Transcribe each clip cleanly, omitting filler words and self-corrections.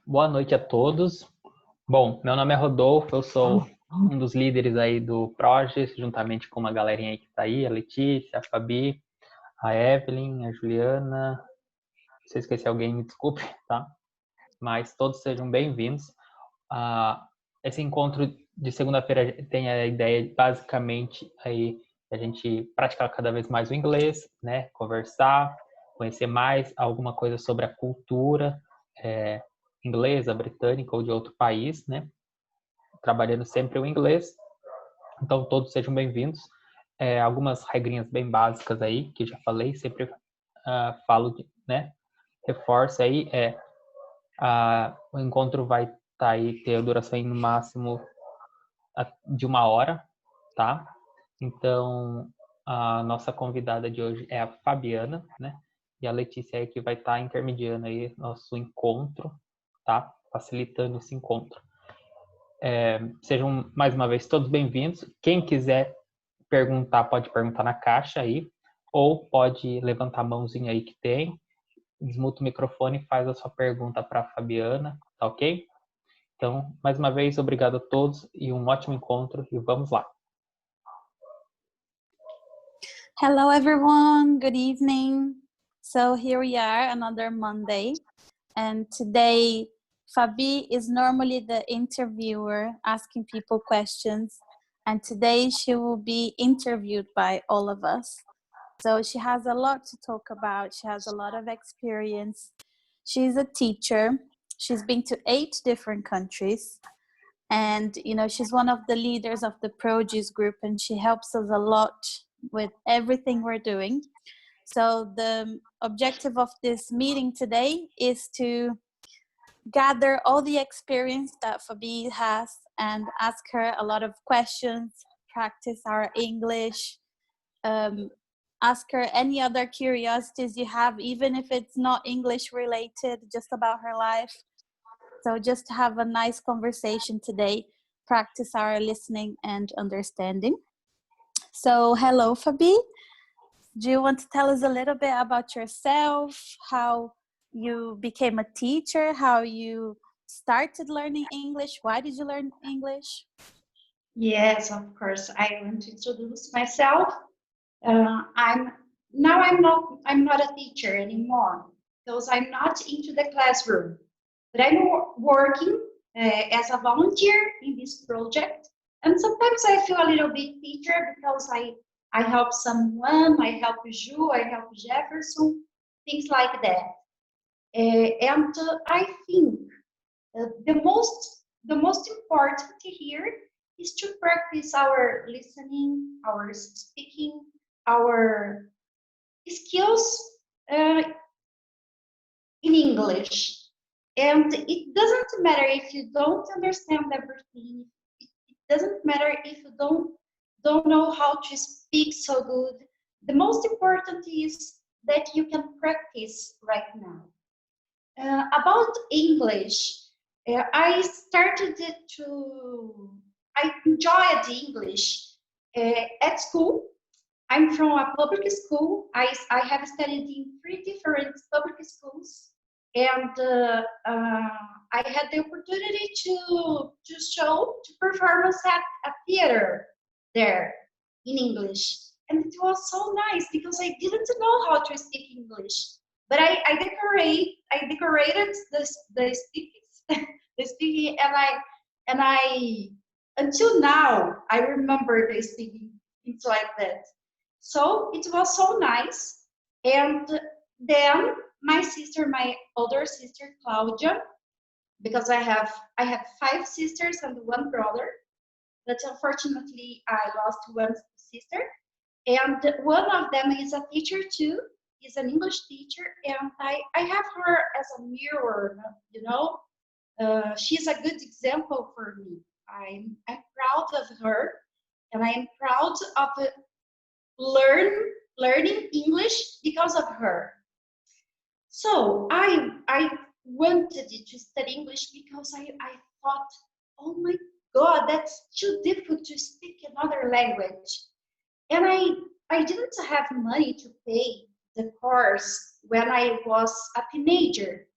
Boa noite a todos. Bom, meu nome é Rodolfo, eu sou um dos líderes aí do PROJIS, juntamente com uma galerinha aí que tá aí, a Letícia, a Fabi, a Evelyn, a Juliana. Se eu esqueci alguém, me desculpe, tá? Mas todos sejam bem-vindos. Esse encontro de segunda-feira tem a ideia, basicamente, aí a gente praticar cada vez mais o inglês, né? Conversar, conhecer mais alguma coisa sobre a cultura inglesa, britânica ou de outro país, né? Trabalhando sempre o inglês. Então, todos sejam bem-vindos. Algumas regrinhas bem básicas aí, que já falei, sempre falo, né? Reforço aí, o encontro vai ter a duração aí no máximo de 1 hora, tá? Então, a nossa convidada de hoje é a Fabiana, né? E a Letícia é que vai estar intermediando aí nosso encontro, tá? Facilitando esse encontro. Sejam mais uma vez todos bem-vindos. Quem quiser perguntar, pode perguntar na caixa aí, ou pode levantar a mãozinha aí que tem, desmuta o microfone e faz a sua pergunta para a Fabiana, tá ok? Então, mais uma vez, obrigado a todos e um ótimo encontro e vamos lá. Hello everyone, good evening. So here we are, another Monday, and today Fabi is normally the interviewer asking people questions, and today she will be interviewed by all of us. So she has a lot to talk about. She has a lot of experience. She's a teacher. She's been to 8 different countries. And, she's one of the leaders of the PROJIS group, and she helps us a lot with everything we're doing. So the objective of this meeting today is to gather all the experience that Fabi has and ask her a lot of questions, practice our English, ask her any other curiosities you have, even if it's not English related, just about her life. So just to have a nice conversation today, practice our listening and understanding. So hello, Fabi. Do you want to tell us a little bit about yourself, how you became a teacher, how you started learning English? Why did you learn English? Yes, of course. I want to introduce myself. I'm not a teacher anymore because I'm not into the classroom, but I'm working as a volunteer in this project. And sometimes I feel a little bit teacher because I help someone, I help Ju, I help Jefferson, things like that. And I think the most important here is to practice our listening, our speaking, our skills in English. And it doesn't matter if you don't understand everything. It doesn't matter if you don't know how to speak so good. The most important is that you can practice right now. About English, I enjoyed English at school. I'm from a public school. I have studied in 3 different public schools, and I had the opportunity to perform at a theater there in English, and it was so nice because I didn't know how to speak English, but I decorated the speaking, and I until now I remember the speaking. It's like that. So it was so nice. And then my older sister Claudia, because I have 5 sisters and 1 brother, but unfortunately I lost 1 sister. And one of them is a teacher too. Is an English teacher, and I have her as a mirror. She's a good example for me. I'm proud of her, and I am proud of learning English because of her. So I wanted to study English because I thought, oh my God, that's too difficult to speak another language. And I didn't have money to pay the course when I was a teenager.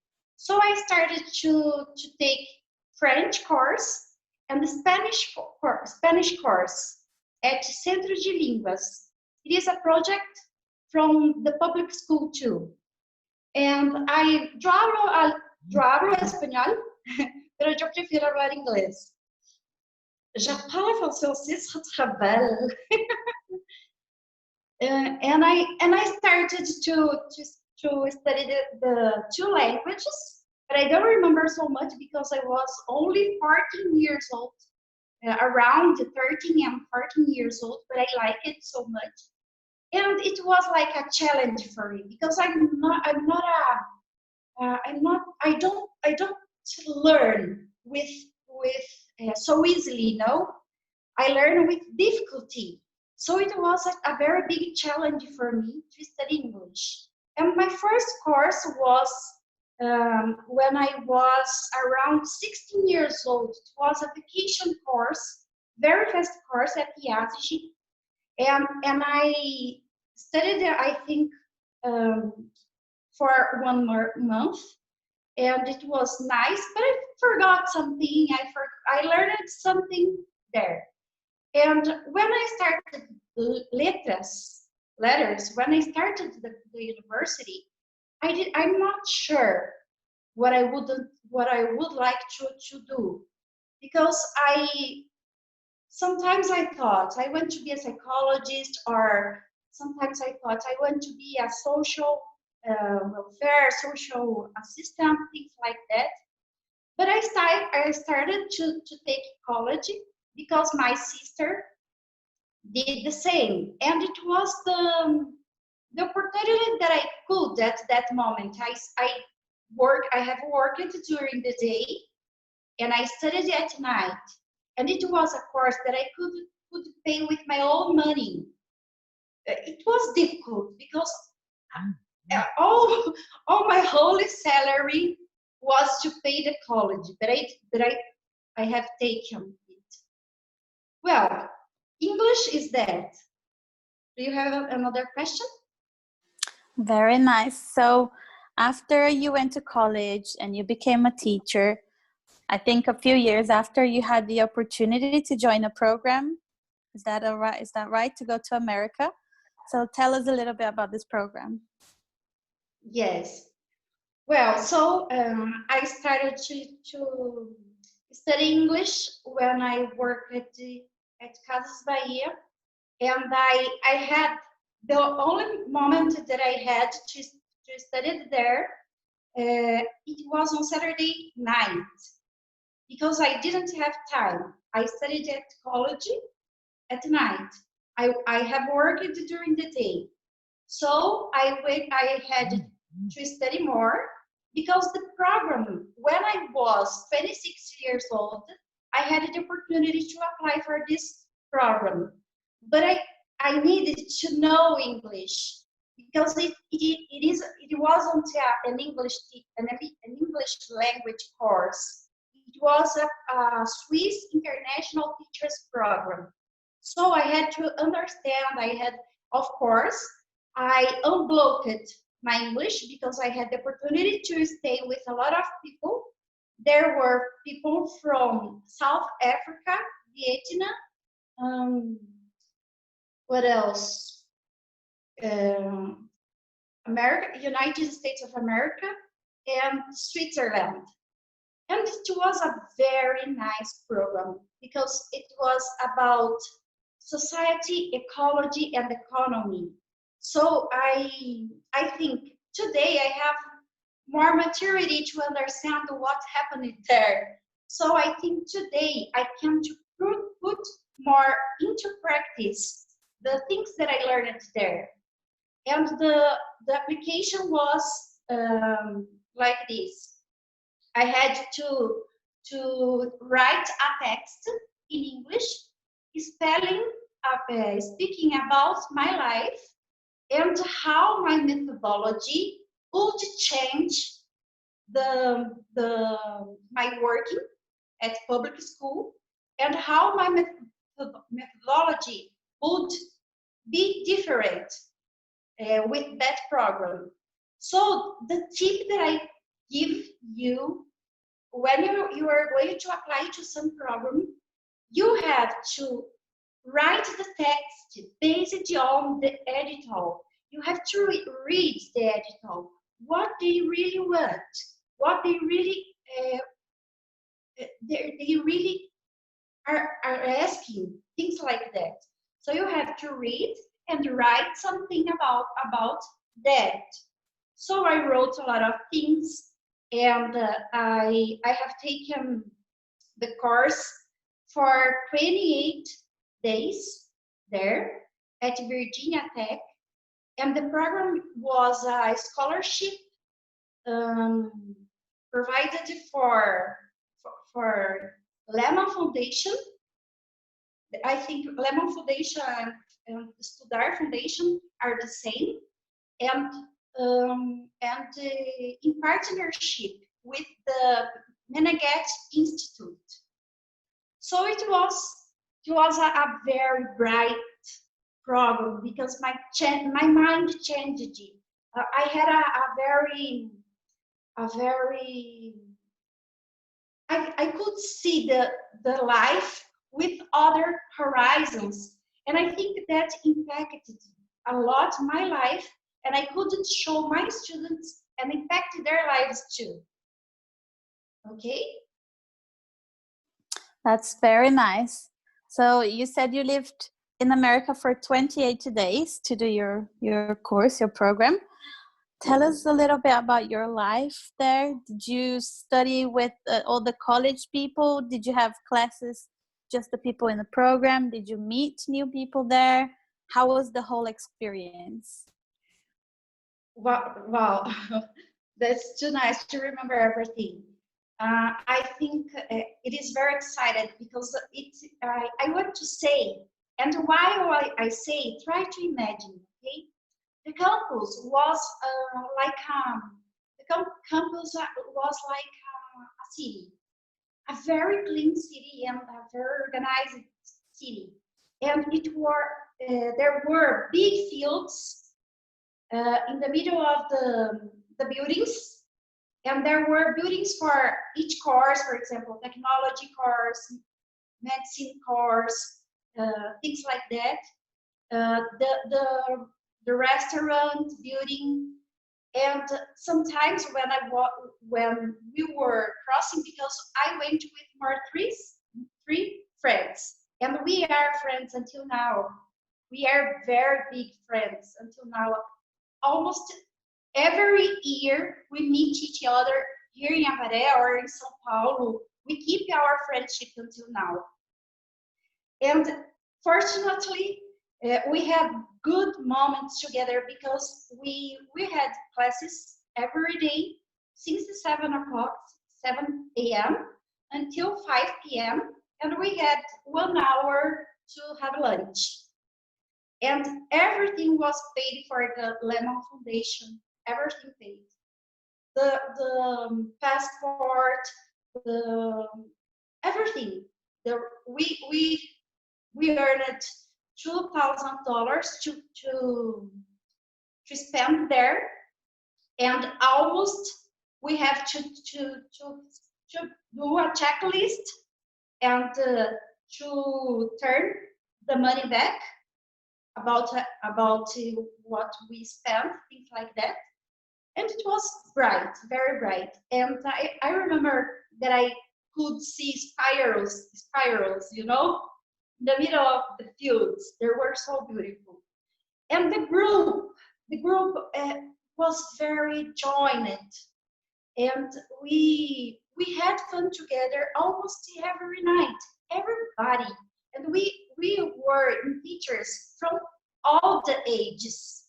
So I started to take French course and the Spanish course at Centro de Línguas. It is a project from the public school too. And yo hablo español, pero yo prefiero hablar inglés. Je parle français aussi, c'est très belle. And I started to study the two languages, but I don't remember so much because I was only 14 years old, around 13 and 14 years old, but I like it so much. And it was like a challenge for me because I don't learn with so easily, I learn with difficulty. So it was a very big challenge for me to study English. And my first course was when I was around 16 years old. It was a vacation course, very fast course at PROJIS. And I studied there, I think, for 1 month. And it was nice, but I forgot something. I learned something there. And when I started letters, when I started the university, I'm not sure what I would like to do, because sometimes I thought I want to be a psychologist, or sometimes I thought I want to be a social welfare, social assistant, things like that. But I started to take ecology because my sister did the same, and it was the opportunity that I could at that moment. I have worked during the day, and I studied at night, and it was a course that I could pay with my own money. It was difficult because all my whole salary was to pay the college, but I have taken it. Well, English is that. Do you have another question? Very nice. So after you went to college and you became a teacher, I think a few years after, you had the opportunity to join a program. Is that right, to go to America? So tell us a little bit about this program. Yes. Well, so I started to study English when I worked at Casas Bahia, and I had the only moment that I had to study there. It was on Saturday night because I didn't have time. I studied at college at night. I have worked during the day, so I had to study more, because the program, when I was 26 years old, I had the opportunity to apply for this program, but I needed to know English, because it wasn't an English language course. It was a Swiss international teachers program. So I had to understand. Of course, I unblocked my English because I had the opportunity to stay with a lot of people. There were people from South Africa, Vietnam, what else? America, United States of America, and Switzerland. And it was a very nice program because it was about society, ecology, and economy. So I think today I have more maturity to understand what happened there. So I think today I can put more into practice the things that I learned there. And the application was like this. I had to write a text in English, speaking about my life and how my methodology would change my working at public school, and how my methodology would be different with that program. So the tip that I give when you are going to apply to some program, you have to write the text based on the editor. You have to read the editor, what they really want, what they really they really are asking, things like that. So you have to read and write something about that. So I wrote a lot of things, and I have taken the course for 28 days there at Virginia Tech, and the program was a scholarship provided for Lehman Foundation. I think Lehman Foundation and Studar Foundation are the same, and in partnership with the Meneghet Institute. So it was a very bright program because my mind changed. I had I could see the life with other horizons, and I think that impacted a lot my life, and I couldn't show my students and impact their lives too. Okay? That's very nice. So you said you lived in America for 28 days to do your course, your program. Tell us a little bit about your life there. Did you study with all the college people? Did you have classes, just the people in the program? Did you meet new people there? How was the whole experience? Wow. That's too nice to remember everything. I think it is very excited because I want to say, and while I say, try to imagine, okay? The campus was campus was like a city, a very clean city and a very organized city, and there were big fields in the middle of the buildings, and there were buildings for each course. For example, technology course, medicine course, things like that. The restaurant building, and sometimes when we were crossing, because I went with three friends, and we are friends until now. We are very big friends until now. Almost every year we meet each other here in Avaré or in São Paulo. We keep our friendship until now. And fortunately, we had good moments together because we had classes every day since 7 a.m. until 5 p.m. and we had 1 hour to have lunch. And everything was paid for the Lehman Foundation. Everything paid. The passport, everything. We earned $2,000 to spend there, and almost we have to do a checklist and to turn the money back about what we spent, things like that. And it was bright, very bright. And I remember that I could see spirals, you know, in the middle of the fields. They were so beautiful. And the group was very joined, and we had fun together almost every night, everybody. And we were teachers from all the ages.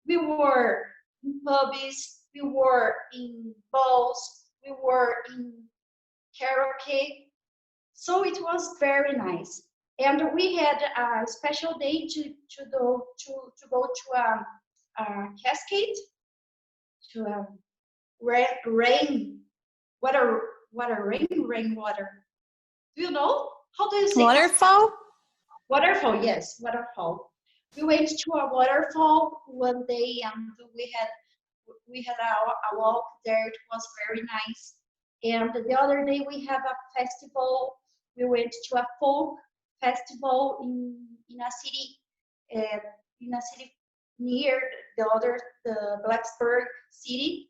We were in pubs, we were in balls, we were in karaoke. So it was very nice. And we had a special day to go to a cascade, to a rainwater. Do you know? How do you say waterfall? Cascade? Waterfall, yes, waterfall. We went to a waterfall one day, and we had we had a walk there. It was very nice. And the other day we have a festival. We went to a folk festival in a city near the Blacksburg city,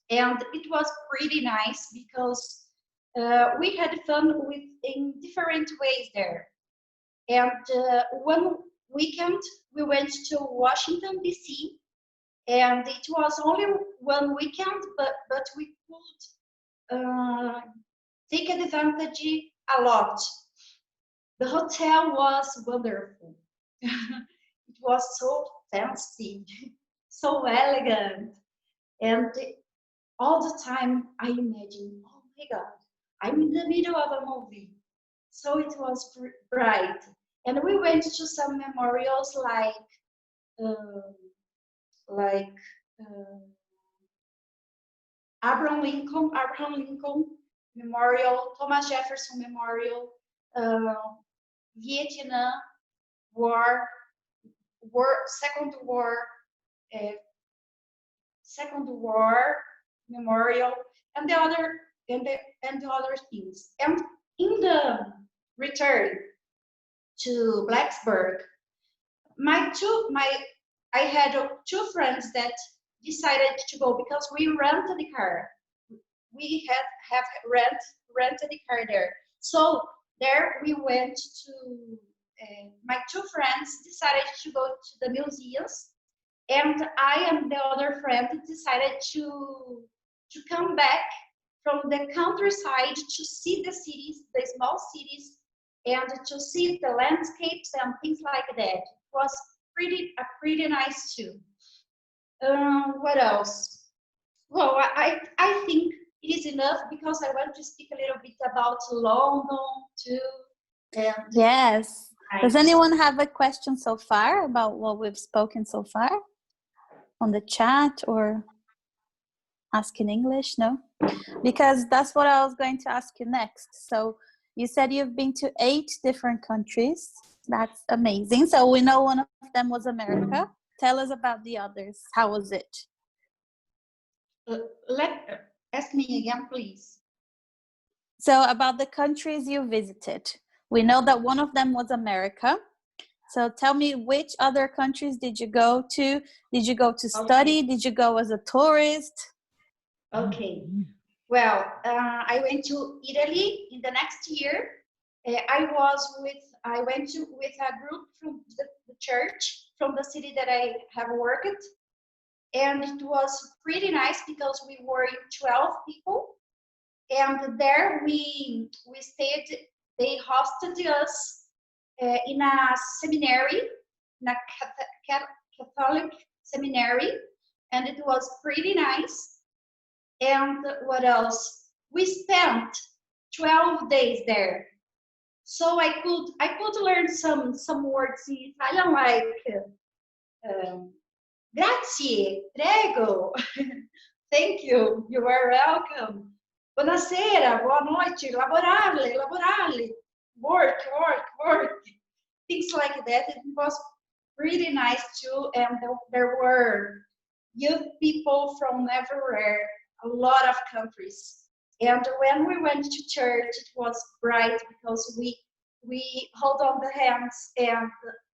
and it was pretty nice because we had fun in different ways there. And one weekend we went to Washington D.C. and it was only one weekend, but we could take advantage a lot. The hotel was wonderful. It was so fancy, so elegant, and all the time I imagine, oh my God, I'm in the middle of a movie. So it was bright. And we went to some memorials like Abraham Lincoln Memorial, Thomas Jefferson Memorial, Vietnam War, Second War Memorial, and the other things. And in the return to Blacksburg, I had two friends that decided to go because we rented the car. We have rented the car there. So there we went to. My two friends decided to go to the museums, and I and the other friend decided to come back from the countryside to see the cities, the small cities, and to see the landscapes and things like that. It was pretty nice too. What else? Well, I think it is enough because I want to speak a little bit about London too. And Yes. Does anyone have a question so far about what we've spoken so far on the chat or ask in English? No? Because that's what I was going to ask you next. So you said you've been to 8 different countries. That's amazing. So we know one of them was America. Tell us about the others. How was it? Ask me again, please. So about the countries you visited. We know that one of them was America. So tell me, which other countries did you go to? Did you go to study? Okay. Did you go as a tourist? Okay. Well, I went to Italy in the next year. I went with a group from the church, from the city that I have worked. And it was pretty nice because we were 12 people. And there we stayed, they hosted us in a seminary, in a Catholic seminary, and it was pretty nice. And what else? We spent 12 days there, so I could learn some words in Italian, like grazie, prego, thank you, you are welcome, buonasera, boa noite, lavorare, work, things like that. It was pretty nice too, and there were youth people from everywhere, a lot of countries. And when we went to church, it was bright because we held on the hands, and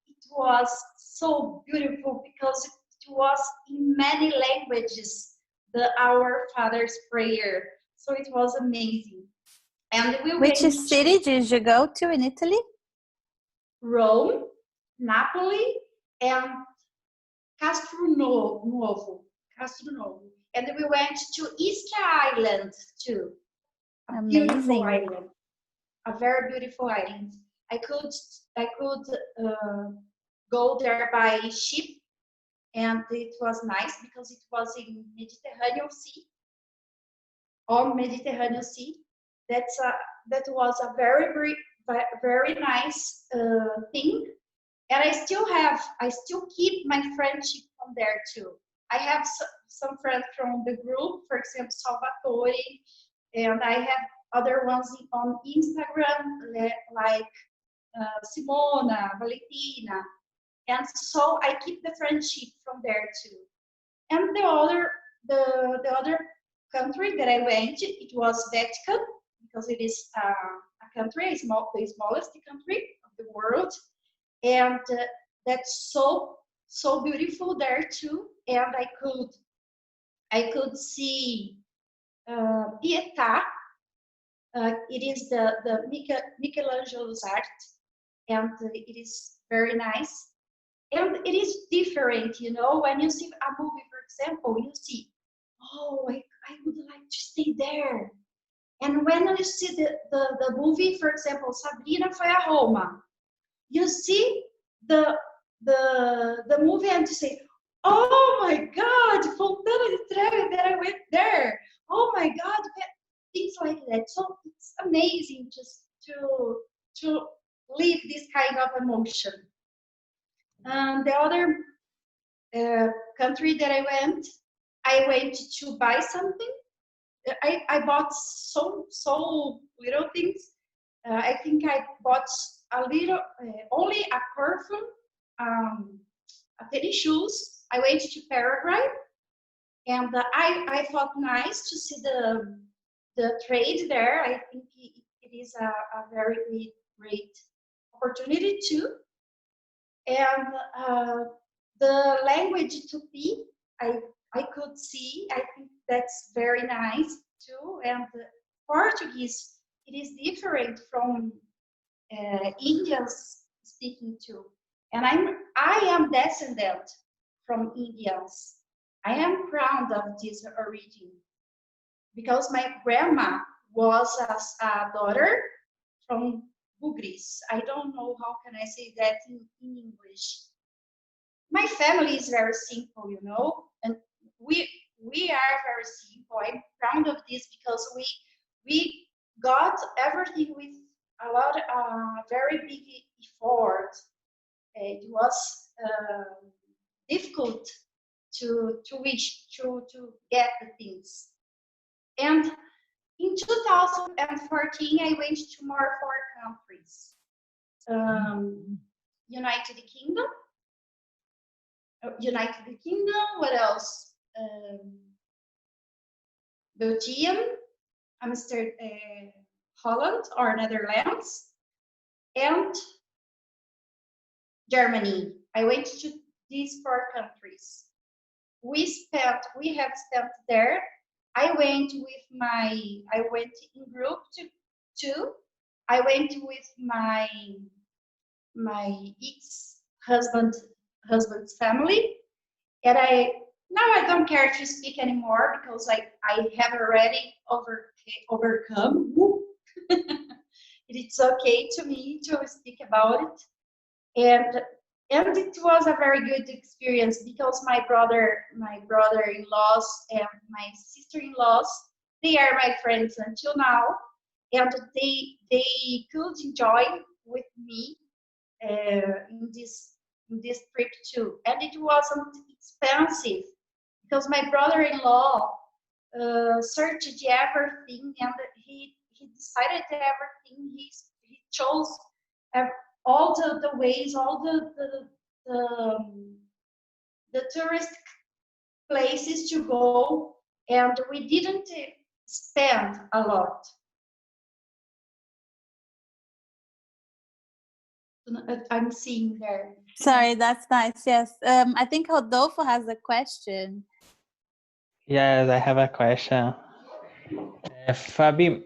it was so beautiful because it was in many languages, the Our Father's prayer. So it was amazing. And which city did you go to in Italy? Rome, Napoli, and Castro Novo. And we went to Easter Island too. A beautiful island. A very beautiful island. I could go there by ship, and it was nice because it was in Mediterranean Sea. On Mediterranean Sea. That was a very nice thing. And I still keep my friendship from there too. I have some friends from the group, for example, Salvatore, and I have other ones on Instagram, like Simona, Valentina, and so I keep the friendship from there too. And the other the other country that I went, it was Vatican, because it is a country, the smallest country of the world, and that's so beautiful there too. And I could see Pietà. It is the Michelangelo's art, and it is very nice. And it is different, you know, when you see a movie, for example, you see, oh, I would like to stay there. And when you see the movie, for example, Sabrina foi a Roma, you see the movie and you say, oh my God, Fontana di Trevi, that I went there. Oh my God, things like that. So it's amazing just to live this kind of emotion. The other country that I went to buy something. I bought so little things. I think I bought a little, only a perfume, a tennis shoes. I went to Paraguay, and I thought nice to see the trade there. I think it is a very great opportunity too. And the language Tupi, I could see. I think that's very nice too. And Portuguese, it is different from Indians speaking too. And I am descendant from Indians. I am proud of this origin because my grandma was a daughter from Bugris. I don't know how can I say that in English. My family is very simple, you know, and we are very simple. I'm proud of this because we got everything with a lot very big effort. It was difficult to get the things. And in 2014, I went to more 4 countries. United Kingdom, what else? Belgium, Amsterdam, Holland or Netherlands, and Germany. I went to these 4 countries. We have spent there. I went in group too. I went with my ex-husband's family, and now I don't care to speak anymore because I have already overcome. It's okay to me to speak about it, and it was a very good experience because my brother-in-laws and my sister-in-laws, they are my friends until now, and they could enjoy with me in this trip too. And it wasn't expensive because my brother-in-law searched everything, and he decided everything. He chose all the ways, all the tourist places to go, and we didn't spend a lot. I'm seeing there. Sorry, that's nice. Yes, I think Rodolfo has a question. Yes, I have a question. Fabi,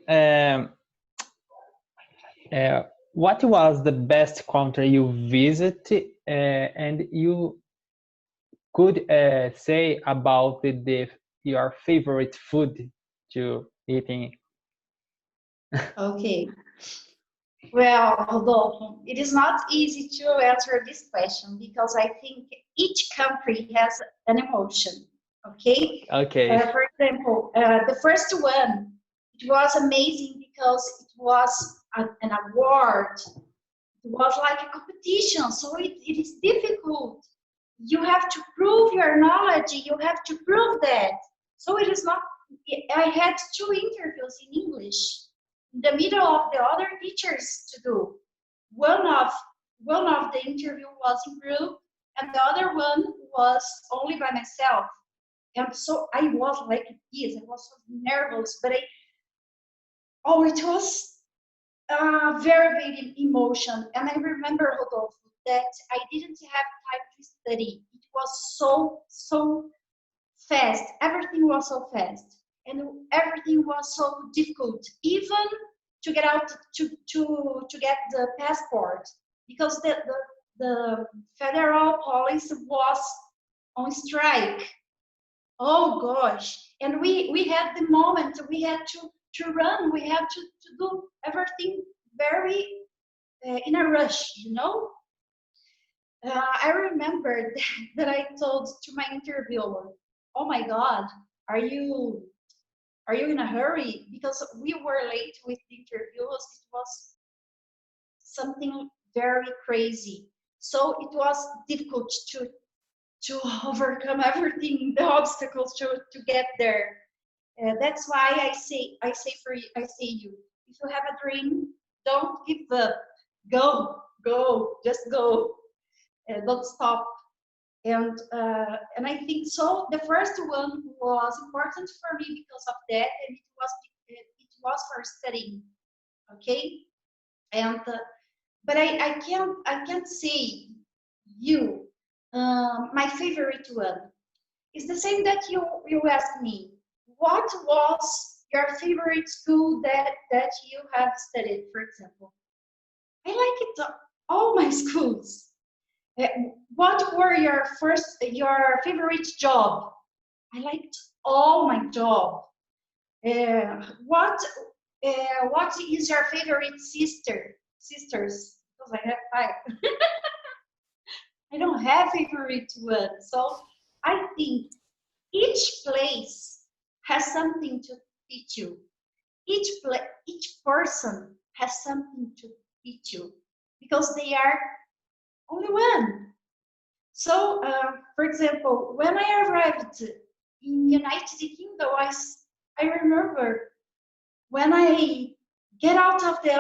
what was the best country you visited, and you could say about your favorite food to eating? Okay. Well, Rodolfo, it is not easy to answer this question because I think each country has an emotion. Okay. Okay. For example, the first one, it was amazing because it was an award. It was like a competition, so it is difficult. You have to prove your knowledge. You have to prove that. So it is not. I had 2 interviews in English in the middle of the other teachers to do. One of the interview was in group, and the other one was only by myself. And so I was like this, I was so nervous, but it was very big emotion. And I remember, Rodolfo, that I didn't have time to study. It was so fast. Everything was so fast. And everything was so difficult, even to get out to get the passport, because the federal police was on strike. Oh gosh. And we had the moment, we had to run, we had to do everything very in a rush, you know. I remember that I told to my interviewer, oh my God, are you in a hurry? Because we were late with the interviews. It was something very crazy. So it was difficult to overcome everything, the obstacles to get there. That's why I say you, if you have a dream, don't give up. Go, just go. Don't stop. And I think so. The first one was important for me because of that, and it was for studying. Okay, and but I can't say you my favorite one. It's the same that you asked me. What was your favorite school that you have studied, for example? I like it all my schools. What were your favorite job? I liked all my job. What is your favorite sisters? Because I have 5. I don't have favorite one. So I think each place has something to teach you. Each person has something to teach you because they are only one. So, for example, when I arrived in United Kingdom, I remember when I get out of the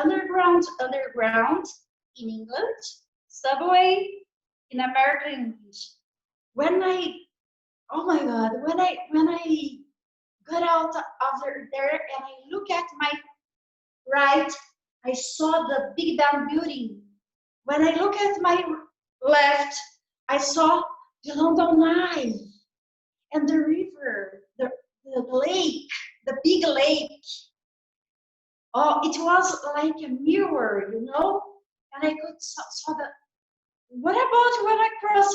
underground in England, subway in American English. Oh my God, when I got out of there and I look at my right, I saw the Big Ben building. When I look at my left, I saw the London Eye and the river, the lake, the big lake. Oh, it was like a mirror, you know? And I could saw the. What about when I crossed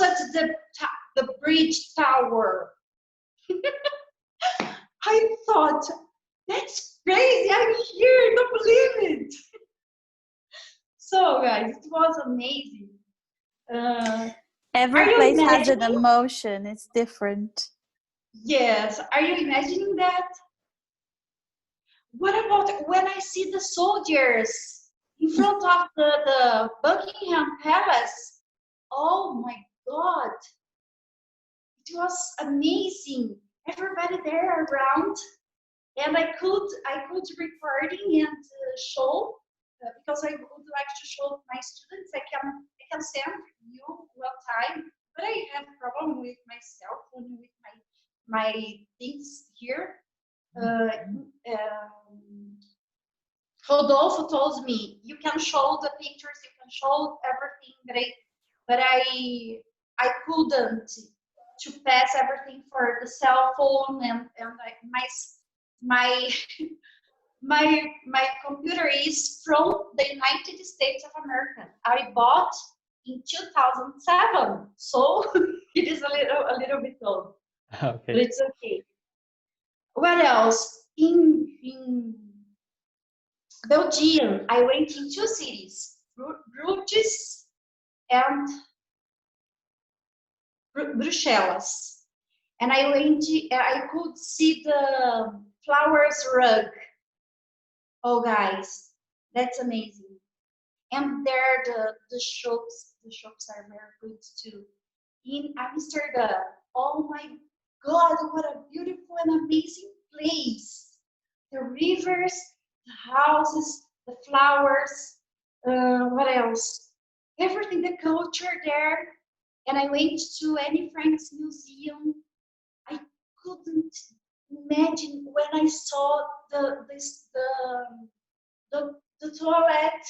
the bridge tower? I thought, that's crazy, I'm here, I don't believe it. So guys, it was amazing. Every place has an emotion, it's different. Yes, are you imagining that? What about when I see the soldiers in front of the Buckingham Palace? Oh my God, it was amazing. Everybody there around, and I could recording and show because I would like to show my students. I can send you one time, but I have a problem with my cell phone, with my things here. Rodolfo told me you can show the pictures, you can show everything, but I couldn't to pass everything for the cell phone, and my my computer is from the United States of America. I bought in 2007, so it is a little bit old. Okay. But it's okay. What else? In Belgium, I went in 2 cities, Bruges and Brussels. And I could see the flowers rug. Oh guys, that's amazing. And there the shops are very good too. In Amsterdam, oh my God, what a beautiful and amazing place. The rivers, the houses, the flowers, what else? Everything, the culture there. And I went to Anne Frank's museum. I couldn't imagine when I saw the toilet,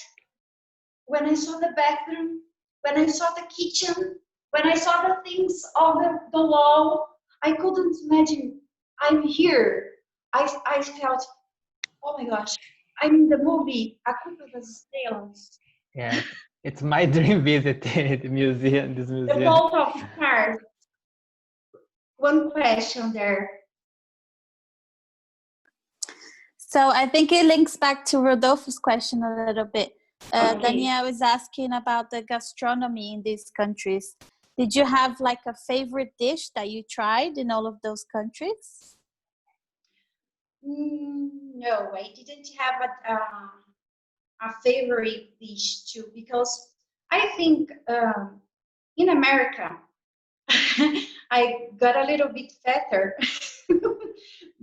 when I saw the bathroom, when I saw the kitchen, when I saw the things on the wall. I couldn't imagine I'm here. I felt, oh my gosh, I'm in the movie A Culpa das Estrelas. Yeah, it's my dream visit to the museum. This The museum. Fault of Stars. One question there. So I think it links back to Rodolfo's question a little bit. Okay. Danielle is asking about the gastronomy in these countries. Did you have like a favorite dish that you tried in all of those countries? No, I didn't have a favorite dish too, because I think in America I got a little bit fatter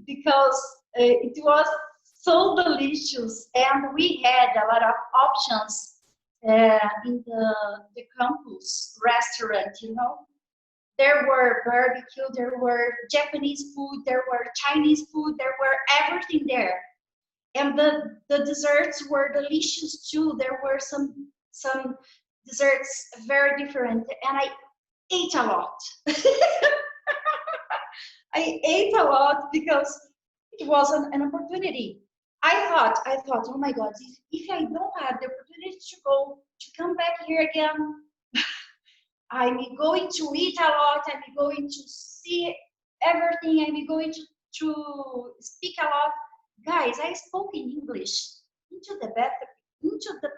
because it was so delicious, and we had a lot of options in the campus restaurant, you know. There were barbecue, there were Japanese food, there were Chinese food, there were everything there. And the desserts were delicious too. There were some desserts very different, and I ate a lot. I ate a lot because it was an opportunity. I thought, oh my God, if I don't have the opportunity to come back here again, I'm going to eat a lot, I'm going to see everything, I'm going to speak a lot. Guys, I spoke in English into the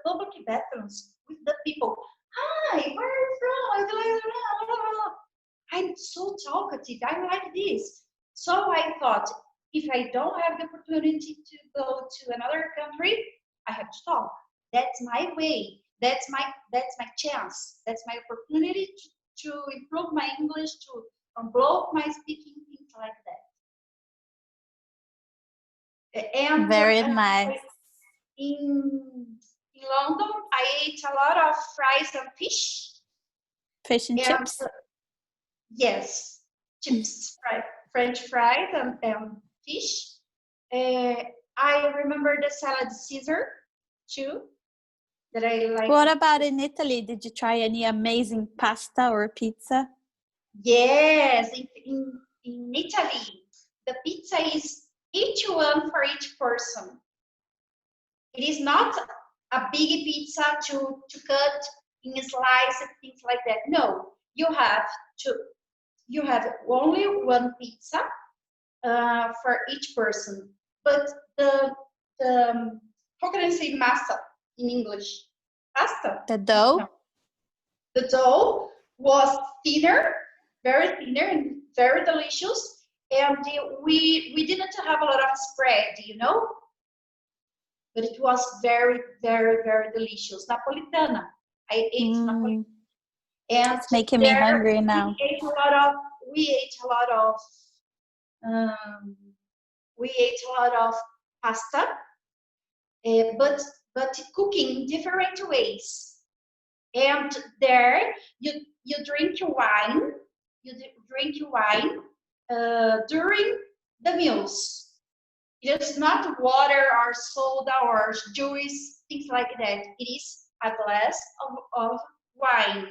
public bathrooms with the people. Hi, where are you from? I'm so talkative, I like this. So I thought, if I don't have the opportunity to go to another country, I have to talk. That's my way. That's my chance. That's my opportunity to improve my English, to unblock my speaking, things like that. And very nice. In London, I ate a lot of fries and fish. Fish and chips? Yes, chips, French fries and fish. I remember the salad Caesar too, that I like. What about in Italy? Did you try any amazing pasta or pizza? Yes, in Italy, the pizza is each one for each person. It is not a big pizza to cut in slices and things like that. No, you have only one pizza for each person. But the how can I say massa in English? Pasta. The dough? No. The dough was thinner, very thinner and very delicious. And we didn't have a lot of spread, you know? But it was very, very, very delicious. Napolitana. I ate Napolitana. And it's making me hungry now. We ate a lot of pasta, but cooking different ways. And there you drink wine. During the meals. It is not water or soda or juice, things like that. It is a glass of wine.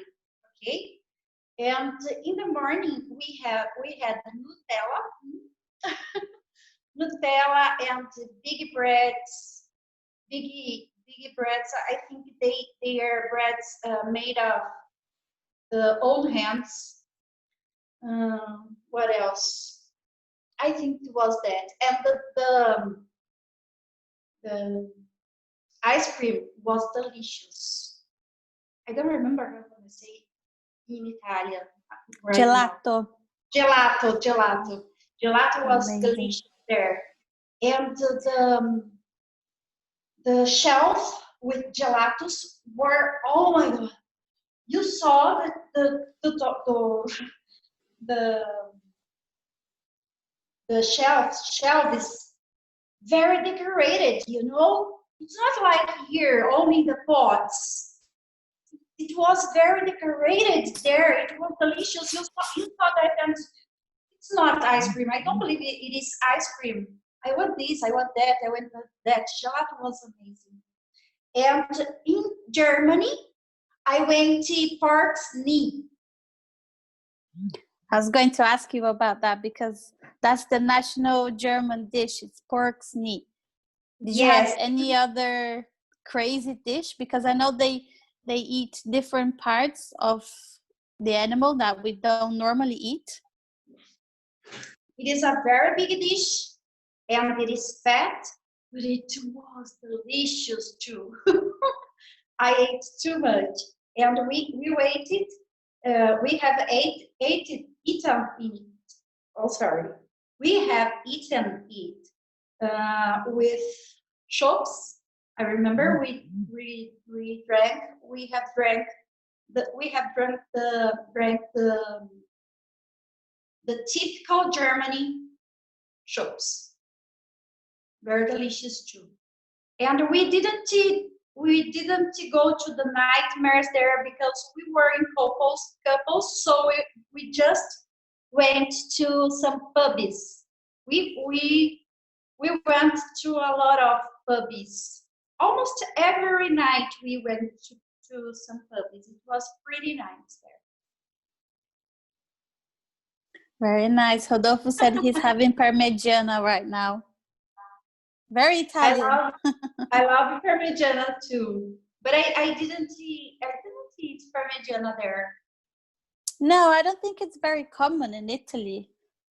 Okay, and in the morning we had Nutella and big breads. I think they are breads made of own hands. What else? I think it was that, and the ice cream was delicious. I don't remember how to say in Italian. Right Gelato. Now. Gelato was amazing. Delicious there, and the shelf with gelatos were, oh my God! You saw the shelf is very decorated, you know. It's not like here only the pots. It was very decorated there. It was delicious. You saw that, and it's not ice cream. I don't believe it is ice cream. I want this, I want that, I want that. Gelato was amazing. And in Germany, I went to pork's knee. I was going to ask you about that because that's the national German dish. It's pork's knee. Did you have any other crazy dish? Because I know they eat different parts of the animal that we don't normally eat. It is a very big dish, and it is fat, but it was delicious too. I ate too much, and we waited. We have eaten it. Oh, sorry. We have eaten it with shops. I remember we drank. We have drank the typical Germany shops. Very delicious too. And we didn't go to the nightmares there because we were in couples, so we just went to some pubs. We went to a lot of pubs. Almost every night we went to some pubs. It was pretty nice there. Very nice. Rodolfo said he's having Parmigiana right now. Very Italian. I love Parmigiana too, but I didn't eat Parmigiana there. No, I don't think it's very common in Italy.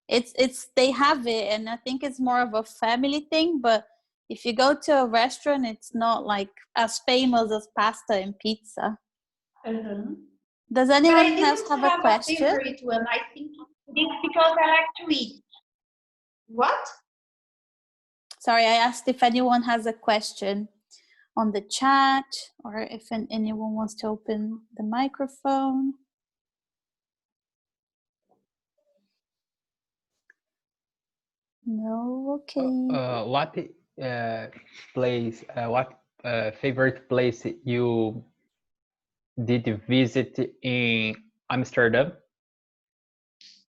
It's they have it, and I think it's more of a family thing. But if you go to a restaurant, it's not like as famous as pasta and pizza. Does anyone else have a question? A favorite one. I think it's because I like to eat. What? Sorry, I asked if anyone has a question on the chat or if anyone wants to open the microphone. No, okay. What favorite place you did visit in Amsterdam?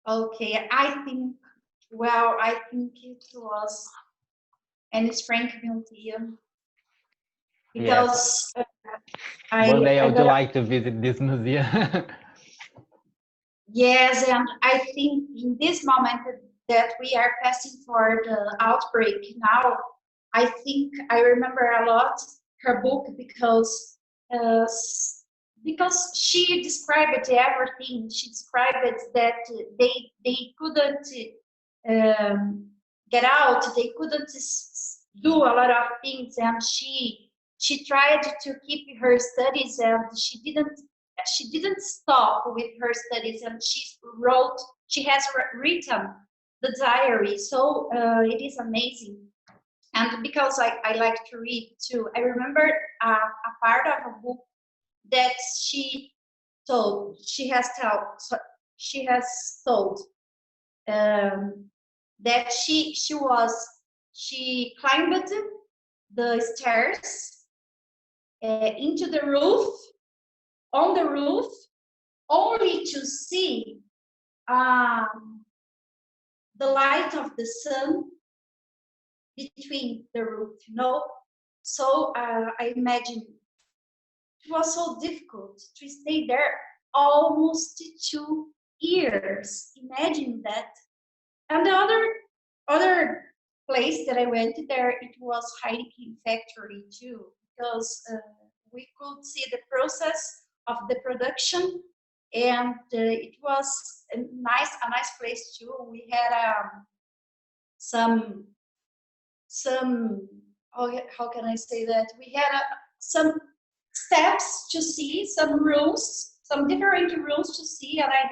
Okay, I think it was Anne Frank Museum. Because one day I would like to visit this museum. Yes, and I think in this moment that we are passing for the outbreak now, I think I remember a lot her book because she described everything. She described that they couldn't get out, they couldn't do a lot of things, and she tried to keep her studies, and she didn't stop with her studies, and she has written the diary, so it is amazing. And because I like to read too, I remember a part of a book that she has told that she climbed the stairs into the roof, on the roof, only to see the light of the sun between the roof, you know. So I imagine it was so difficult to stay there almost 2 years. Imagine that. And the other place that I went there, it was Heineken factory too, because we could see the process of the production, and it was a nice place too. We had some how can I say that? We had some steps to see, some rooms, some different rooms to see, and I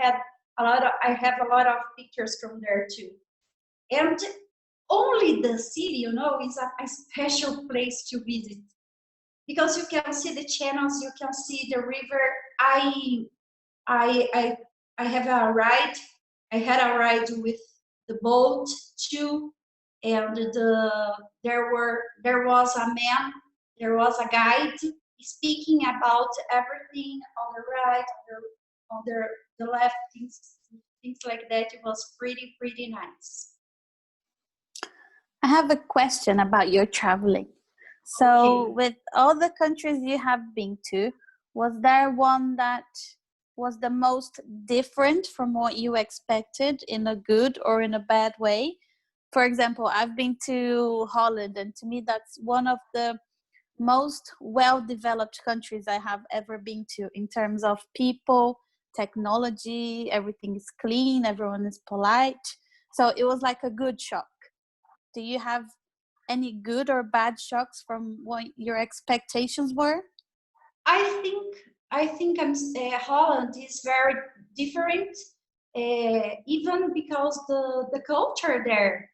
have a lot of pictures from there too. And only the city, you know, is a special place to visit, because you can see the channels, you can see the river. I have a ride. I had a ride with the boat too, and there was a man, there was a guide speaking about everything on the right, on the left, things things like that. It was pretty nice. I have a question about your traveling. So with all the countries you have been to, was there one that was the most different from what you expected in a good or in a bad way? For example, I've been to Holland, and to me that's one of the most well-developed countries I have ever been to in terms of people, technology, everything is clean, everyone is polite. So it was like a good shock. Do you have any good or bad shocks from what your expectations were? I think Holland is very different, even because the culture there.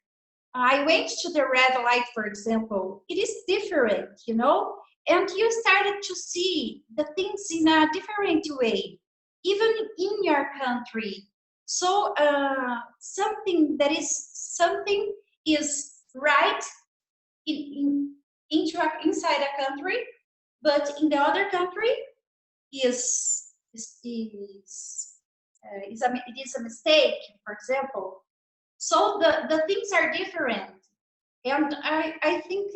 I went to the red light, for example. It is different, you know, and you started to see the things in a different way, even in your country. So something is right inside a country, but in the other country is it is a mistake, for example. So the things are different, and I think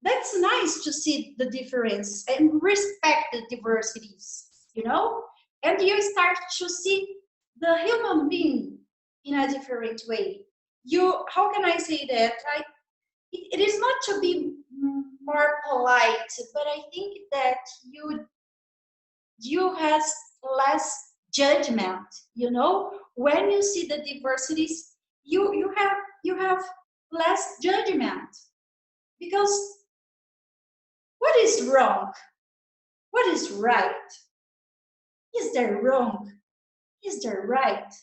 that's nice to see the difference and respect the diversities, you know, and you start to see the human being in a different way. How can I say that? It is not to be more polite, but I think that you has less judgment, you know. When you see the diversities, you have less judgment, because what is wrong, what is right, is there wrong, is there right?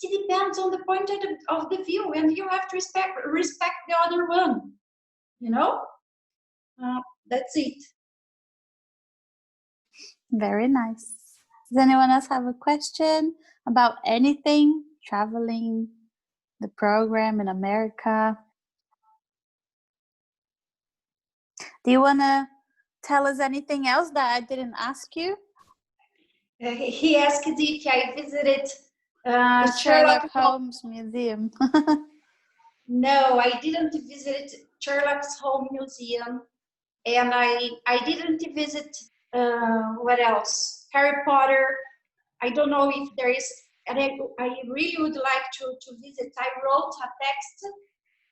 It depends on the point of the view, and you have to respect the other one, you know. That's it. Very nice. Does anyone else have a question about anything? Traveling, the program in America? Do you want to tell us anything else that I didn't ask you? He asked if I visited The Sherlock Holmes Museum. No, I didn't visit Sherlock Holmes Museum, and I didn't visit what else? Harry Potter. I don't know if there is, and I really would like to visit. I wrote a text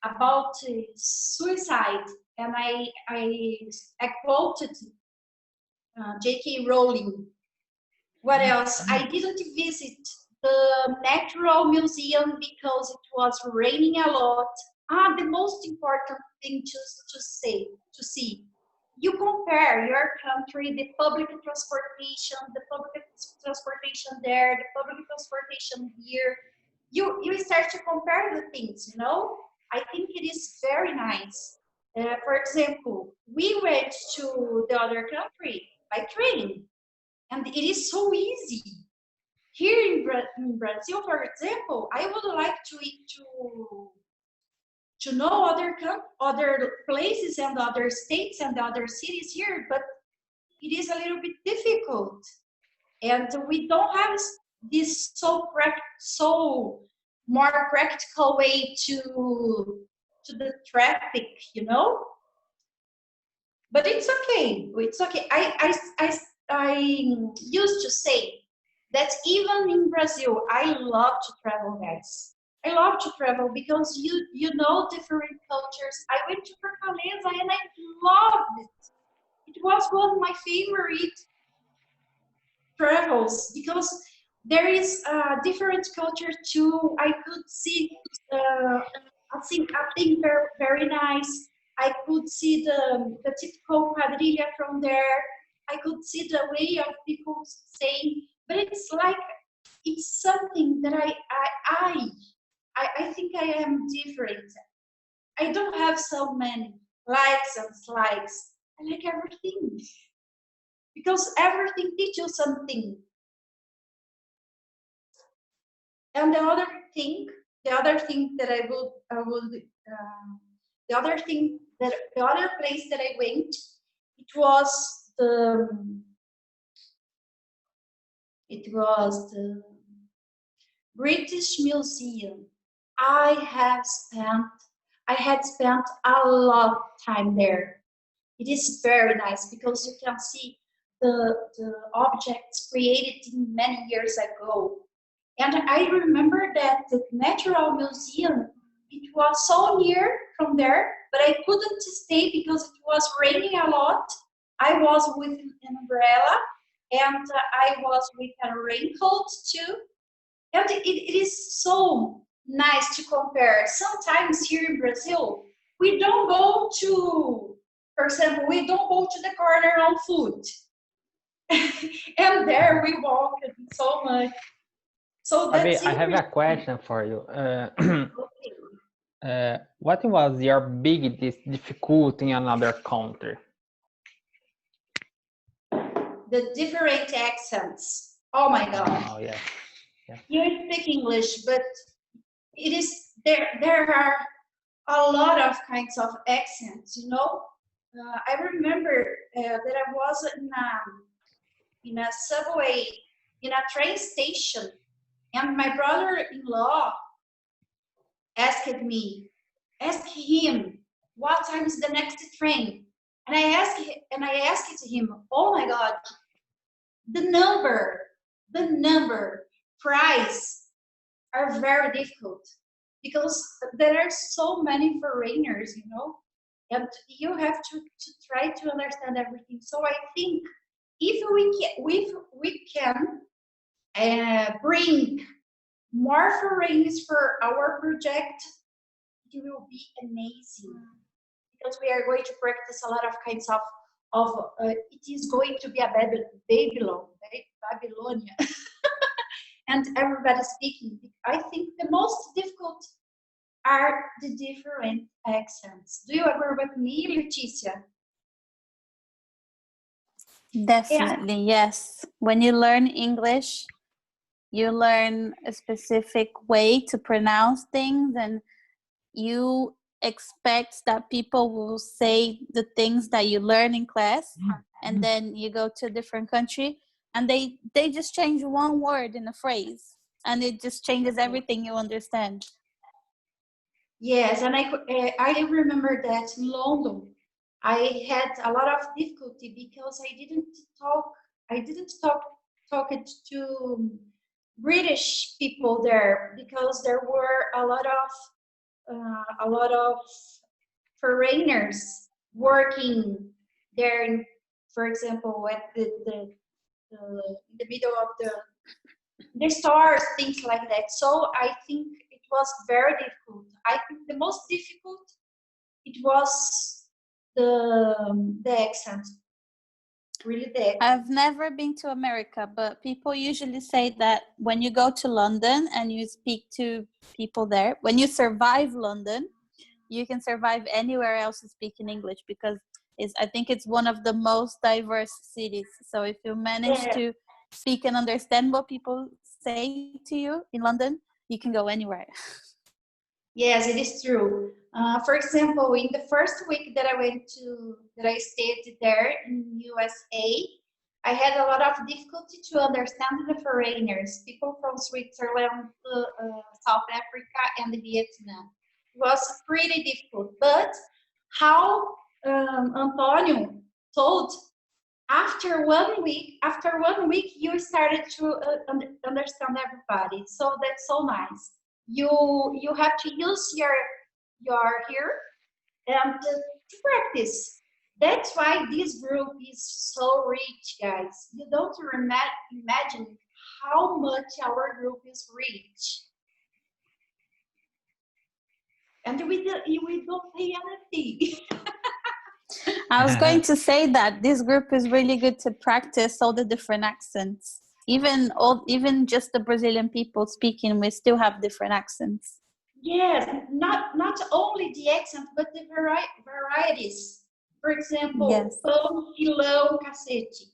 about suicide, and I quoted J.K. Rowling. What else? I didn't visit the Natural Museum because it was raining a lot. The most important thing to see. You compare your country, the public transportation there, the public transportation here. You start to compare the things, you know. I think it is very nice. For example, we went to the other country by train, and it is so easy. Here in Brazil, for example, I would like to know other places and other states and other cities here, but it is a little bit difficult, and we don't have this so more practical way to the traffic, you know. But it's okay. It's okay. I used to say that even in Brazil, I love to travel, guys. I love to travel because you know different cultures. I went to Fortaleza and I loved it. It was one of my favorite travels because there is a different culture too. I could see I think very, very nice. I could see the typical quadrilla from there. I could see the way of people saying, but it's like it's something that I think I am different. I don't have so many likes and dislikes. I like everything because everything teaches something. And the other thing that the other place that I went, it was It was the British Museum. I had spent a lot of time there. It is very nice because you can see the objects created many years ago. And I remember that the Natural Museum, it was so near from there, but I couldn't stay because it was raining a lot. I was with an umbrella and I was with a raincoat too. And it is so nice to compare. Sometimes here in Brazil, we don't go to, for example, we don't go to the corner on foot. And there we walk so much. So that's I have a question for you. What was your biggest difficulty in another country? The different accents. Oh my God. Oh, yeah. You speak English, but it is there are a lot of kinds of accents, you know. I remember that I was in a subway, in a train station, and my brother-in-law asked him, what time is the next train? And I asked him, oh my God, the number, price are very difficult because there are so many foreigners, you know, and you have to try to understand everything. So I think if we can bring more foreigners for our project, it will be amazing because we are going to practice a lot of kinds of it is going to be a Babylonia. And everybody speaking. I think the most difficult are the different accents. Do you agree with me, Leticia? Definitely, yes. When you learn English, you learn a specific way to pronounce things, and you expect that people will say the things that you learn in class, and then you go to a different country and they just change one word in a phrase and it just changes everything you understand. Yes, and I remember that in London I had a lot of difficulty because I didn't talk it to British people there because there were a lot of foreigners working there, for example, at the in the middle of the stores, things like that. So I think it was very difficult. I think the most difficult it was the accent. Really, the accent. I've never been to America, but people usually say that when you go to London and you speak to people there, when you survive London, you can survive anywhere else speaking English because I think it's one of the most diverse cities. So if you manage to speak and understand what people say to you in London, you can go anywhere. Yes, it is true. For example, in the first week that I stayed there in USA, I had a lot of difficulty to understand the foreigners, people from Switzerland, South Africa, and Vietnam. It was pretty difficult. But how Antonio told, after 1 week, you started to understand everybody. So that's so nice. You have to use your ear and to practice. That's why this group is so rich, guys. You don't imagine how much our group is rich. And we don't pay anything. I was going to say that this group is really good to practice all the different accents. Even just the Brazilian people speaking, we still have different accents. Yes, not only the accent, but the varieties. For example, yes. Pão, filão, cacete.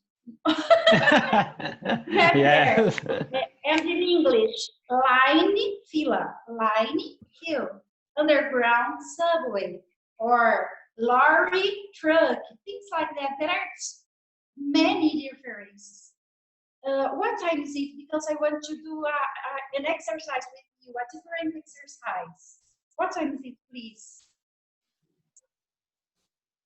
Yes. And in English, line, fila, line, hill, underground, subway, or lorry, truck, things like that. There are many differences. what time is it? Because I want to do an exercise with you, a different exercise. What time is it, please?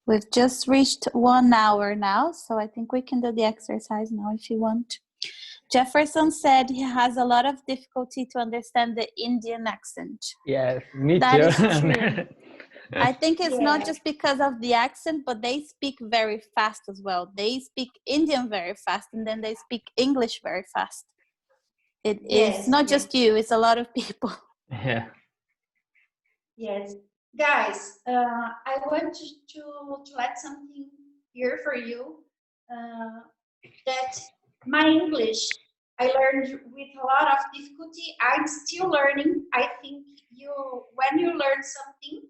We've just reached 1 hour now, so I think we can do the exercise now if you want. Jefferson said he has a lot of difficulty to understand the Indian accent. Yes, me That too. is true. I think it's not just because of the accent, but they speak very fast as well. They speak Indian very fast, and then they speak English very fast. It's not just you, it's a lot of people. Yeah. Yes. Guys, I want to add something here for you. That my English, I learned with a lot of difficulty. I'm still learning. I think when you learn something,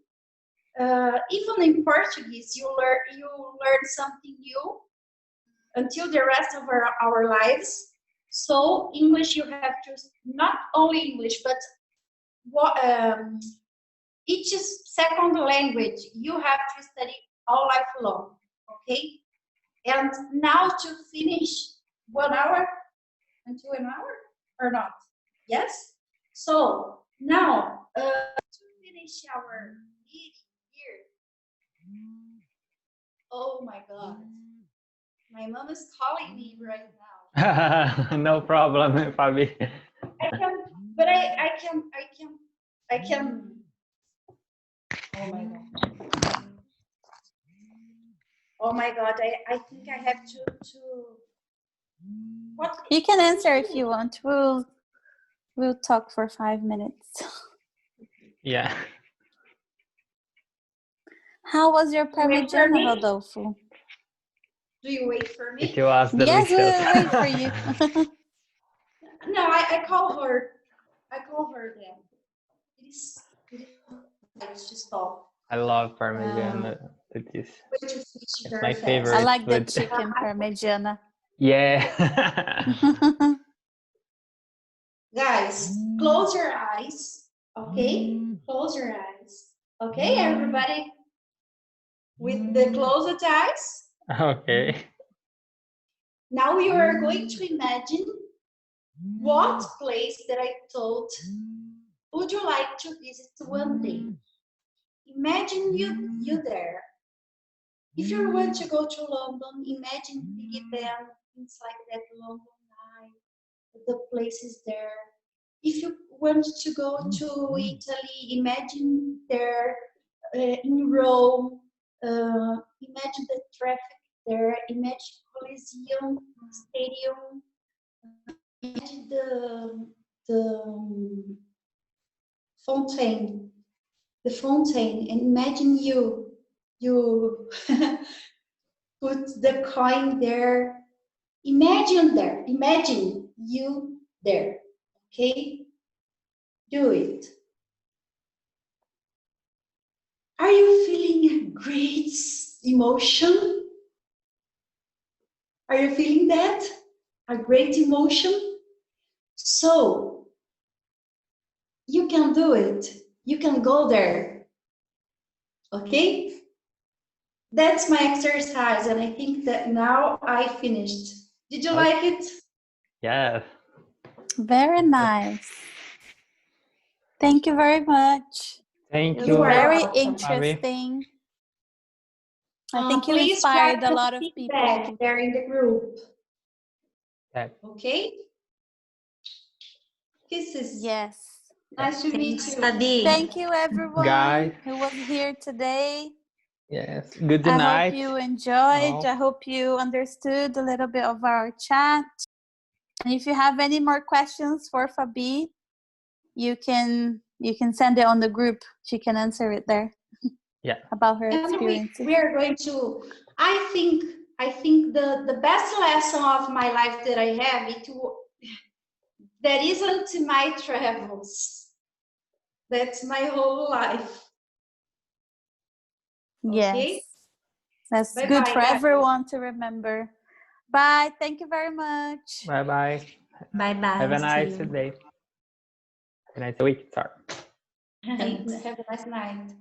even in Portuguese, you learn something new until the rest of our lives. So English, you have to, not only English, but each second language you have to study all life long, okay? And now to finish 1 hour until an hour or not? Yes? So now to finish our meeting here. Oh my God. My mom is calling me right now. No problem, Fabi. I can. Oh my God. Oh my God, I think I have to what? You can answer if you want. We'll talk for 5 minutes. Yeah. How was your Parmigiana, Rodolfo? Do you wait for me? It was Yes, delicious. we'll wait for you. No, I call her. I call her then. It's just stop. I love Parmesan. It's my Perfect. favorite. I like the food. chicken Parmigiana. Yeah. Guys, close your eyes. Okay? Close your eyes. Okay, everybody? With the closed eyes. Okay. Now you are going to imagine what place that I told would you like to visit one day. Imagine you there. If you want to go to London, imagine Big Ben, things like that, London Eye, the places there. If you want to go to Italy, imagine there in Rome, imagine the traffic there, imagine Coliseum, Stadium, imagine the fountain, and imagine you put the coin there. Imagine you there. Okay? Do it. Are you feeling a great emotion? Are you feeling that? A great emotion? So, you can do it. You can go there. Okay? That's my exercise, and I think that now I finished. Did you like it? Yes. Very nice. Thank you very much. Thank It you. was very welcome, interesting. I think you Please inspired a practice lot of feedback people. there in the group. Yeah. Okay? Kisses. Yes. Nice to meet you. Thank you, everyone Guys. who was here today. Yes. Good I night. hope you enjoyed. Oh. I hope you understood a little bit of our chat. And if you have any more questions for Fabi, you can send it on the group. She can answer it there. Yeah. About her experiences. We are going to. I think the best lesson of my life that I have that isn't my travels. That's my whole life. Yes. Okay? That's Bye good bye, for guys. everyone to remember. Bye. Thank you very much. Bye-bye. Bye-bye. Have a nice See you. day. Have a nice week. Sorry. Have a nice night.